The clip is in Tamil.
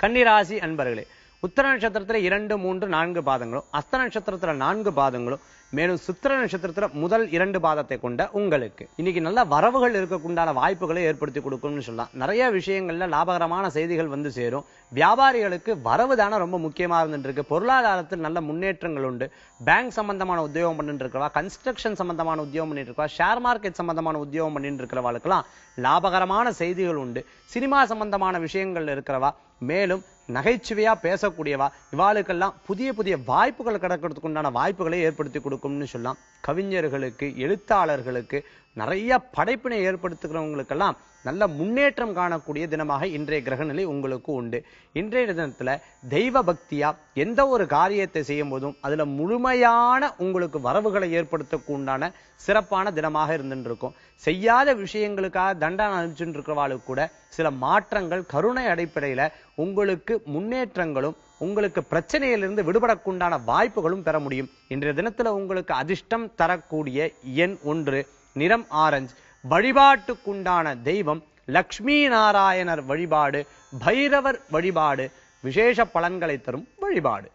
கன்னிராசி அன்பர்களே, உத்தர நட்சத்திரத்துல 2, 3, 4 பாதங்களும், அஸ்த நட்சத்திரத்துல 4 பாதங்களும், மேலும் சித்திர நட்சத்திரத்துல முதல் 2 பாதத்தை கொண்ட உங்களுக்கு இன்னைக்கு நல்ல வரவுகள் இருக்கக்குண்டான வாய்ப்புகளை ஏற்படுத்தி கொடுக்கும்னு சொல்லலாம். நிறைய விஷயங்கள்ல லாபகரமான செய்திகள் வந்து சேரும். வியாபாரிகளுக்கு வரவு தானே ரொம்ப முக்கியமா இருந்துட்டு இருக்கு. பொருளாதாரத்தில் நல்ல முன்னேற்றங்கள் உண்டு. பேங்க் சம்பந்தமான உத்தியோகம் பண்ணிட்டு இருக்கிறவா, கன்ஸ்ட்ரக்ஷன் சம்பந்தமான உத்தியோகம் பண்ணிட்டு இருக்கவா, ஷேர் மார்க்கெட் சம்பந்தமான உத்தியோகம் பண்ணிட்டு இருக்கிறவாளுக்கெல்லாம் லாபகரமான செய்திகள் உண்டு. சினிமா சம்பந்தமான விஷயங்கள் இருக்கிறவா, மேலும் நகைச்சுவையா பேசக்கூடியவா, இவாளுக்கெல்லாம் புதிய புதிய வாய்ப்புகள் கிடைக்கிறதுக்கு உண்டான வாய்ப்புகளை ஏற்படுத்தி கொடுக்கும்னு சொல்லலாம். கவிஞர்களுக்கு, எழுத்தாளர்களுக்கு, நிறைய படைப்பினை ஏற்படுத்துகிறவங்களுக்கெல்லாம் நல்ல முன்னேற்றம் காணக்கூடிய தினமாக இன்றைய கிரகநிலை உங்களுக்கு உண்டு. இன்றைய தினத்துல தெய்வ பக்தியா எந்த ஒரு காரியத்தை செய்யும் போதும் அதுல முழுமையான உங்களுக்கு வரவுகளை ஏற்படுத்தக்கு உண்டான சிறப்பான தினமாக இருந்துட்டு இருக்கும். செய்யாத விஷயங்களுக்காக தண்டனை அனுப்பிச்சுட்டு இருக்கிறவாளுக்கு கூட சில மாற்றங்கள் கருணை அடிப்படையில உங்களுக்கு முன்னேற்றங்களும் உங்களுக்கு பிரச்சனையிலிருந்து விடுபடக்குண்டான வாய்ப்புகளும் பெற முடியும். இன்றைய தினத்துல உங்களுக்கு அதிர்ஷ்டம் தரக்கூடிய எண் 1, நிறம் ஆரஞ்சு. வழிபாட்டுக்குண்டான தெய்வம் லக்ஷ்மி நாராயணர் வழிபாடு, பைரவர் வழிபாடு விசேஷ பலன்களை தரும் வழிபாடு.